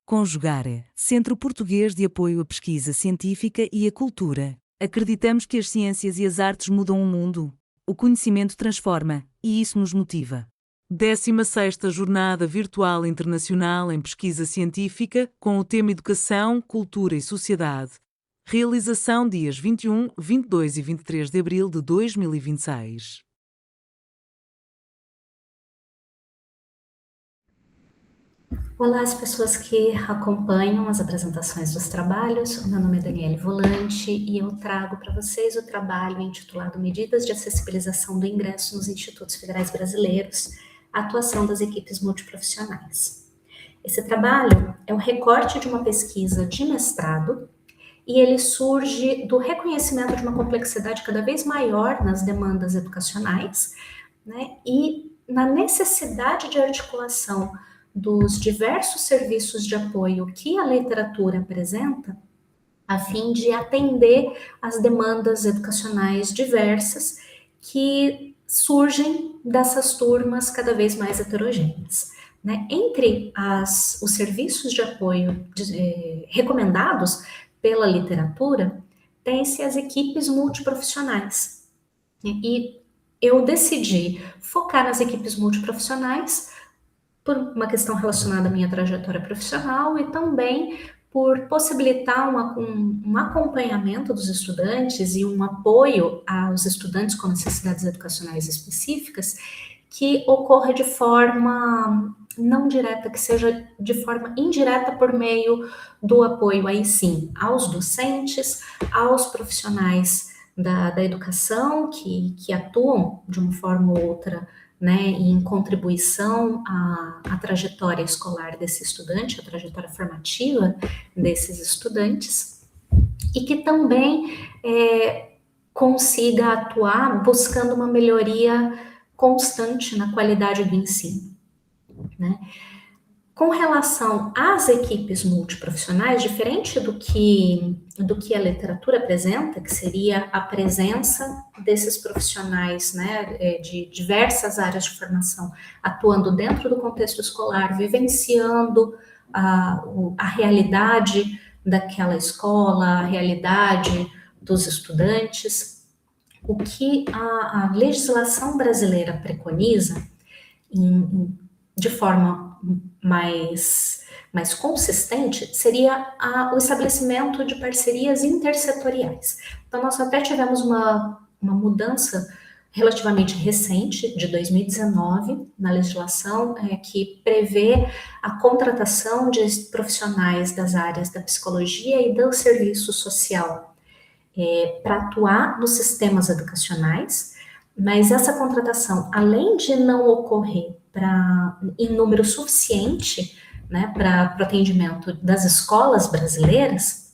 Conjugare, Centro Português de Apoio à Pesquisa Científica e à Cultura. Acreditamos que as ciências e as artes mudam o mundo. O conhecimento transforma, e isso nos motiva. 16ª Jornada Virtual Internacional em Pesquisa Científica, com o tema Educação, Cultura e Sociedade. Realização dias 21, 22 e 23 de abril de 2026. Olá, as pessoas que acompanham as apresentações dos trabalhos. O meu nome é Daniele Volante e eu trago para vocês o trabalho intitulado Medidas de Acessibilização do Ingresso nos Institutos Federais Brasileiros, a atuação das equipes multiprofissionais. Esse trabalho é um recorte de uma pesquisa de mestrado e ele surge do reconhecimento de uma complexidade cada vez maior nas demandas educacionais, né, e na necessidade de articulação dos diversos serviços de apoio que a literatura apresenta, a fim de atender às demandas educacionais diversas que surgem dessas turmas cada vez mais heterogêneas. Né? Entre os serviços de apoio recomendados pela literatura, tem-se as equipes multiprofissionais. E eu decidi focar nas equipes multiprofissionais por uma questão relacionada à minha trajetória profissional e também por possibilitar um acompanhamento dos estudantes e um apoio aos estudantes com necessidades educacionais específicas que ocorra de forma não direta, que seja de forma indireta por meio do apoio aí sim aos docentes, aos profissionais da educação que atuam de uma forma ou outra, né, em contribuição à trajetória escolar desse estudante, à trajetória formativa desses estudantes, e que também consiga atuar buscando uma melhoria constante na qualidade do ensino, né? Com relação às equipes multiprofissionais, diferente do que a literatura apresenta, que seria a presença desses profissionais, né, de diversas áreas de formação, atuando dentro do contexto escolar, vivenciando a realidade daquela escola, a realidade dos estudantes. O que a legislação brasileira preconiza, de forma mais consistente, seria o estabelecimento de parcerias intersetoriais. Então, nós até tivemos uma mudança relativamente recente, de 2019, na legislação, que prevê a contratação de profissionais das áreas da psicologia e do serviço social para atuar nos sistemas educacionais, mas essa contratação, além de não ocorrer em número suficiente, né, para o atendimento das escolas brasileiras,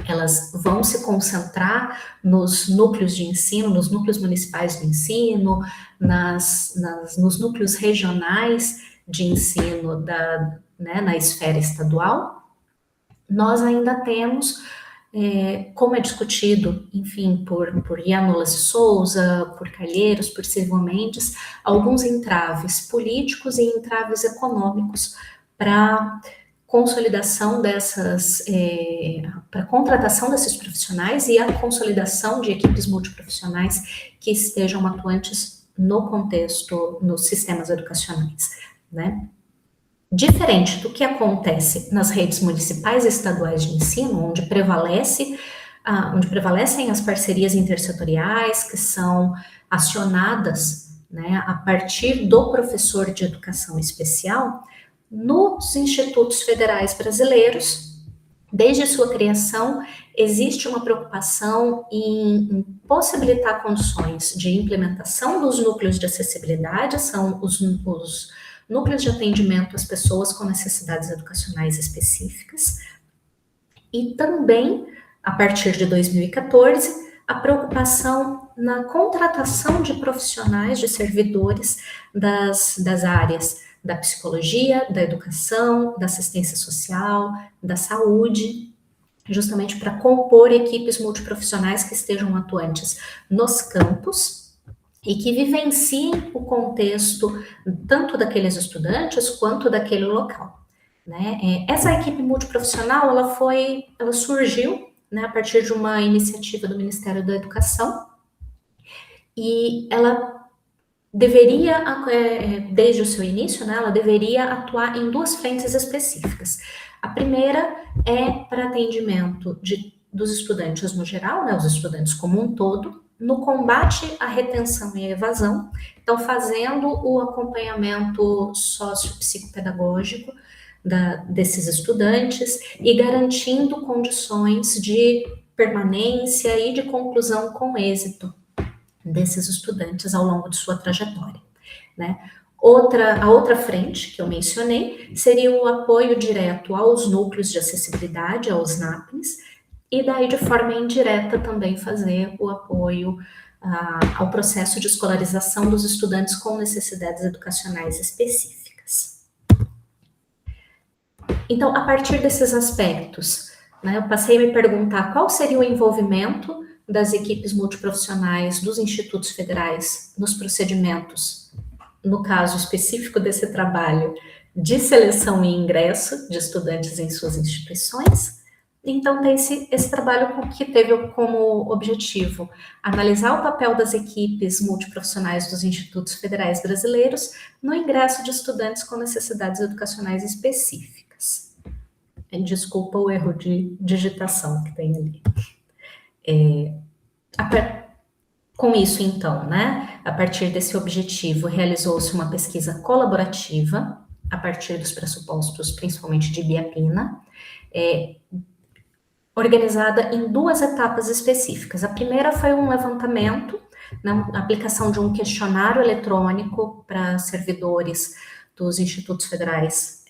elas vão se concentrar nos núcleos de ensino, nos núcleos municipais do ensino, nos núcleos regionais de ensino na esfera estadual. Nós ainda temos, como é discutido, enfim, por Ianola Souza, por Calheiros, por Silvio Mendes, alguns entraves políticos e entraves econômicos para consolidação para contratação desses profissionais e a consolidação de equipes multiprofissionais que estejam atuantes no contexto, nos sistemas educacionais, né? Diferente do que acontece nas redes municipais e estaduais de ensino, onde prevalecem as parcerias intersetoriais, que são acionadas, né, a partir do professor de educação especial, nos institutos federais brasileiros, desde sua criação, existe uma preocupação em possibilitar condições de implementação dos núcleos de acessibilidade, são os núcleos de atendimento às pessoas com necessidades educacionais específicas, e também, a partir de 2014, a preocupação na contratação de profissionais, de servidores das áreas da psicologia, da educação, da assistência social, da saúde, justamente para compor equipes multiprofissionais que estejam atuantes nos campos e que vivenciem o contexto tanto daqueles estudantes quanto daquele local. né? Essa equipe multiprofissional, ela surgiu, né, a partir de uma iniciativa do Ministério da Educação, e ela deveria, desde o seu início, né, ela deveria atuar em duas frentes específicas. A primeira é para atendimento dos estudantes no geral, né, os estudantes como um todo, no combate à retenção e à evasão, então fazendo o acompanhamento sociopsicopedagógico desses estudantes e garantindo condições de permanência e de conclusão com êxito desses estudantes ao longo de sua trajetória, né? A outra frente que eu mencionei seria o apoio direto aos núcleos de acessibilidade, aos NAPs, e daí de forma indireta também fazer o apoio ao processo de escolarização dos estudantes com necessidades educacionais específicas. Então, a partir desses aspectos, né, eu passei a me perguntar qual seria o envolvimento das equipes multiprofissionais dos institutos federais nos procedimentos, no caso específico desse trabalho, de seleção e ingresso de estudantes em suas instituições. Então, tem esse trabalho que teve como objetivo analisar o papel das equipes multiprofissionais dos institutos federais brasileiros no ingresso de estudantes com necessidades educacionais específicas. Desculpa o erro de digitação que tem ali. Com isso, então, né, a partir desse objetivo, realizou-se uma pesquisa colaborativa, a partir dos pressupostos, principalmente de Biapina, organizada em duas etapas específicas. A primeira foi um levantamento, né, a aplicação de um questionário eletrônico para servidores dos institutos federais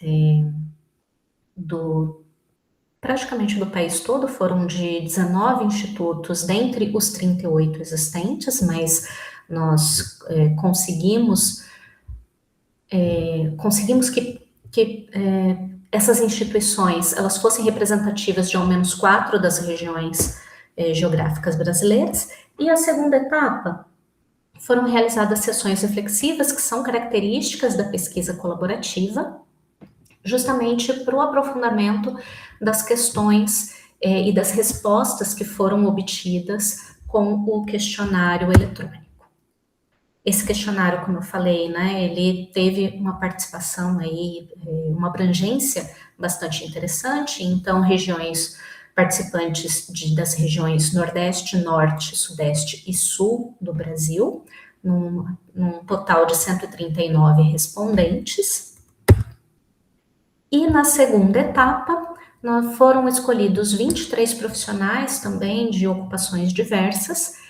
praticamente do país todo, foram de 19 institutos, dentre os 38 existentes, mas nós conseguimos que essas instituições elas fossem representativas de ao menos 4 das regiões geográficas brasileiras. E a segunda etapa foram realizadas sessões reflexivas, que são características da pesquisa colaborativa, justamente para o aprofundamento das questões e das respostas que foram obtidas com o questionário eletrônico. Esse questionário, como eu falei, né, ele teve uma participação aí, uma abrangência bastante interessante, então regiões participantes das regiões Nordeste, Norte, Sudeste e Sul do Brasil, num total de 139 respondentes. E na segunda etapa, foram escolhidos 23 profissionais também de ocupações diversas,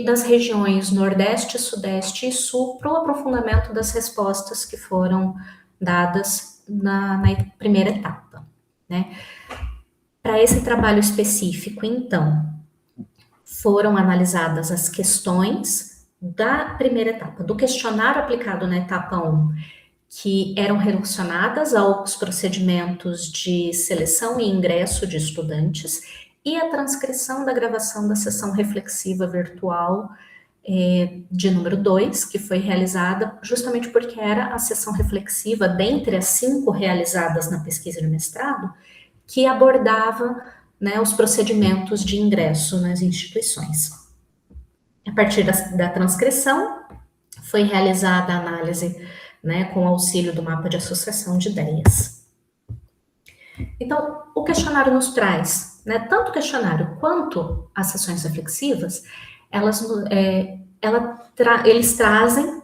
das regiões Nordeste, Sudeste e Sul, para o aprofundamento das respostas que foram dadas na primeira etapa, né? Para esse trabalho específico, então, foram analisadas as questões da primeira etapa, do questionário aplicado na etapa 1, que eram relacionadas aos procedimentos de seleção e ingresso de estudantes e a transcrição da gravação da sessão reflexiva virtual de número 2, que foi realizada justamente porque era a sessão reflexiva, dentre as 5 realizadas na pesquisa de mestrado, que abordava, né, os procedimentos de ingresso nas instituições. A partir da transcrição, foi realizada a análise, né, com auxílio do mapa de associação de ideias. Então, o questionário nos traz, né, tanto o questionário quanto as sessões reflexivas, eles trazem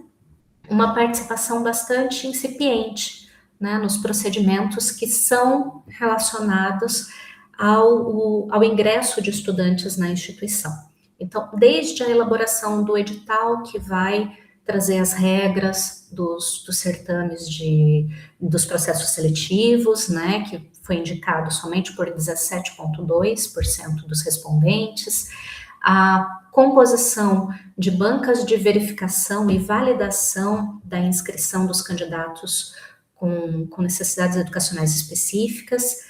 uma participação bastante incipiente, né, nos procedimentos que são relacionados ao ingresso de estudantes na instituição. Então, desde a elaboração do edital, que vai trazer as regras dos certames dos processos seletivos, né, que foi indicado somente por 17,2% dos respondentes, a composição de bancas de verificação e validação da inscrição dos candidatos com necessidades educacionais específicas,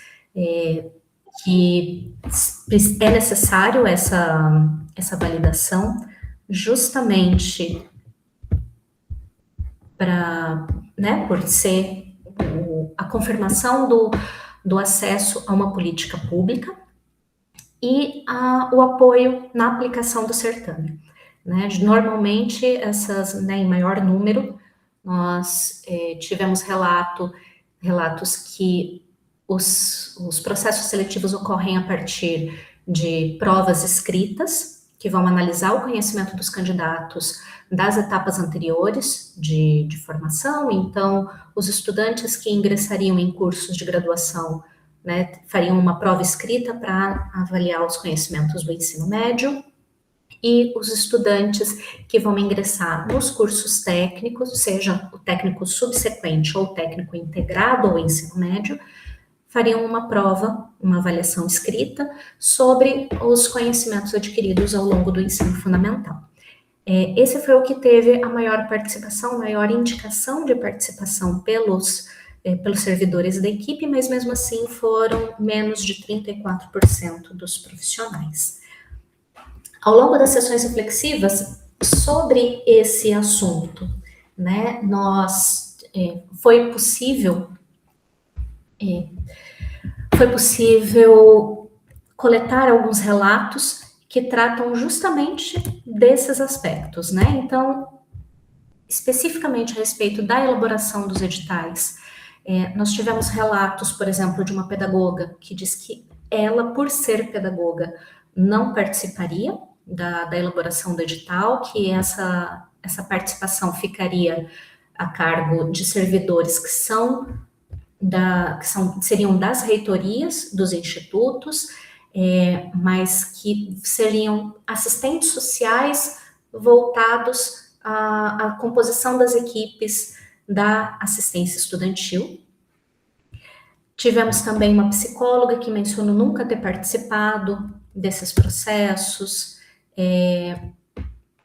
que é necessário essa validação, justamente por ser a confirmação do acesso a uma política pública e o apoio na aplicação do certame. Né? Normalmente, em maior número, nós tivemos relatos que os processos seletivos ocorrem a partir de provas escritas, que vão analisar o conhecimento dos candidatos das etapas anteriores de formação. Então, os estudantes que ingressariam em cursos de graduação, né, fariam uma prova escrita para avaliar os conhecimentos do ensino médio, e os estudantes que vão ingressar nos cursos técnicos, seja o técnico subsequente ou o técnico integrado ao ensino médio, fariam uma prova, uma avaliação escrita sobre os conhecimentos adquiridos ao longo do ensino fundamental. Esse foi o que teve a maior participação, maior indicação de participação pelos servidores da equipe, mas mesmo assim foram menos de 34% dos profissionais. Ao longo das sessões reflexivas, sobre esse assunto, né, foi possível coletar alguns relatos que tratam justamente desses aspectos, né? Então, especificamente a respeito da elaboração dos editais, nós tivemos relatos, por exemplo, de uma pedagoga que diz que ela, por ser pedagoga, não participaria da elaboração do edital, que essa participação ficaria a cargo de servidores que seriam das reitorias dos institutos, mas que seriam assistentes sociais voltados à composição das equipes da assistência estudantil. Tivemos também uma psicóloga que mencionou nunca ter participado desses processos,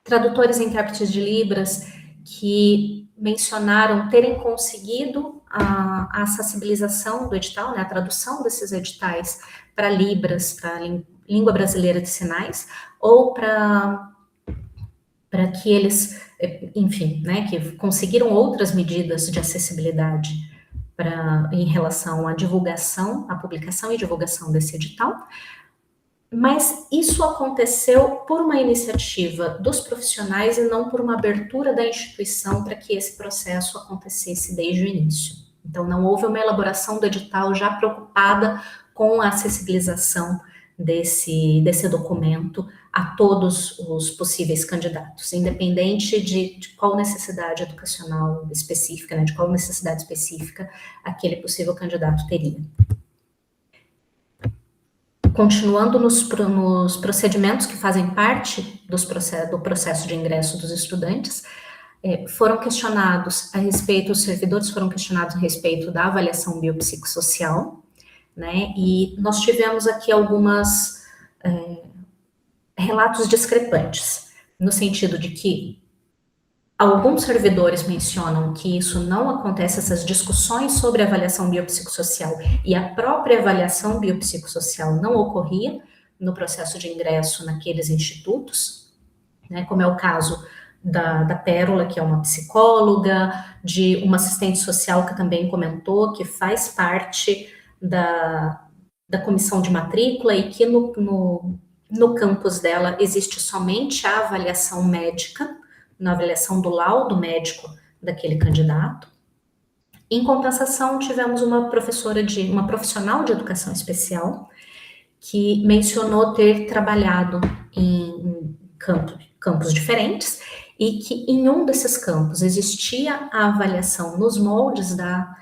tradutores e intérpretes de Libras que mencionaram terem conseguido a acessibilização do edital, né, a tradução desses editais para Libras, para língua brasileira de sinais, ou para que eles, enfim, né, que conseguiram outras medidas de acessibilidade em relação à divulgação, à publicação e divulgação desse edital. Mas isso aconteceu por uma iniciativa dos profissionais e não por uma abertura da instituição para que esse processo acontecesse desde o início. Então, não houve uma elaboração do edital já preocupada com a acessibilização desse documento a todos os possíveis candidatos, independente de qual necessidade educacional específica, né, de qual necessidade específica aquele possível candidato teria. Continuando nos procedimentos que fazem parte do processo de ingresso dos estudantes, foram questionados a respeito, os servidores foram questionados a respeito da avaliação biopsicossocial, né, e nós tivemos aqui alguns relatos discrepantes, no sentido de que alguns servidores mencionam que isso não acontece, essas discussões sobre avaliação biopsicossocial e a própria avaliação biopsicossocial não ocorria no processo de ingresso naqueles institutos, né, como é o caso da Pérola, que é uma psicóloga, de uma assistente social que também comentou que faz parte da comissão de matrícula e que no campus dela existe somente a avaliação médica, na avaliação do laudo médico daquele candidato. Em compensação, tivemos uma profissional de educação especial que mencionou ter trabalhado em campos diferentes e que em um desses campos existia a avaliação nos moldes da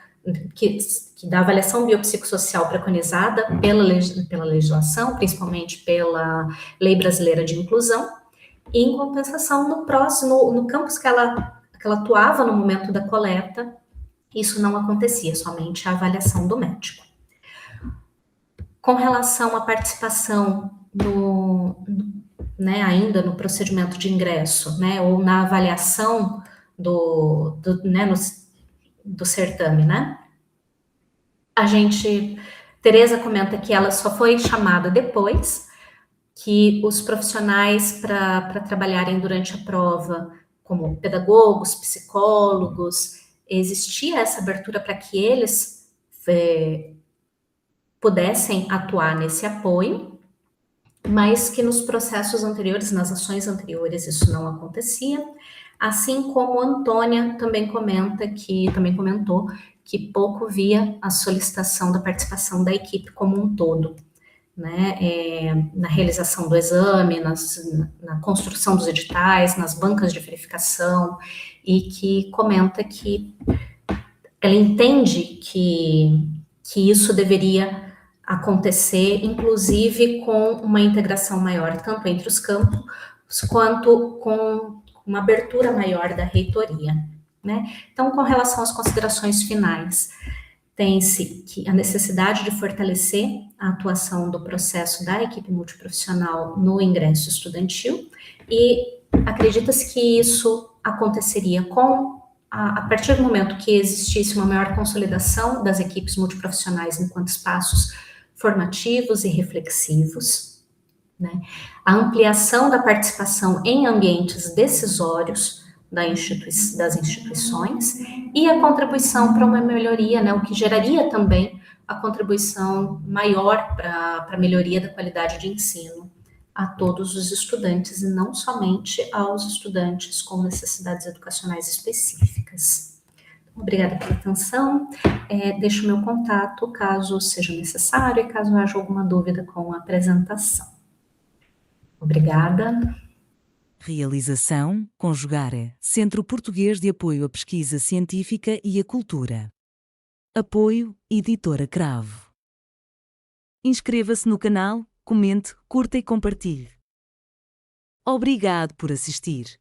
avaliação biopsicossocial preconizada pela legislação, principalmente pela Lei Brasileira de Inclusão. E, em compensação, no campus que ela atuava no momento da coleta, isso não acontecia, somente a avaliação do médico. Com relação à participação ainda no procedimento de ingresso, né, ou na avaliação do certame, né, Tereza comenta que ela só foi chamada depois, que os profissionais para trabalharem durante a prova, como pedagogos, psicólogos, existia essa abertura para que eles pudessem atuar nesse apoio, mas que nos processos anteriores, nas ações anteriores, isso não acontecia. Assim como Antônia também comentou que pouco via a solicitação da participação da equipe como um todo, né, na realização do exame, na construção dos editais, nas bancas de verificação, e que comenta que ela entende que isso deveria acontecer, inclusive com uma integração maior, tanto entre os campos, quanto com uma abertura maior da reitoria, né? Então, com relação às considerações finais, tem-se que a necessidade de fortalecer a atuação do processo da equipe multiprofissional no ingresso estudantil, e acredita-se que isso aconteceria a partir do momento que existisse uma maior consolidação das equipes multiprofissionais enquanto espaços formativos e reflexivos, né? A ampliação da participação em ambientes decisórios das instituições, e a contribuição para uma melhoria, né, o que geraria também a contribuição maior para a melhoria da qualidade de ensino a todos os estudantes, e não somente aos estudantes com necessidades educacionais específicas. Obrigada pela atenção. Deixo meu contato caso seja necessário e caso haja alguma dúvida com a apresentação. Obrigada. Realização: Conjugare, Centro Português de Apoio à Pesquisa Científica e à Cultura. Apoio: Editora Cravo. Inscreva-se no canal, comente, curta e compartilhe. Obrigado por assistir.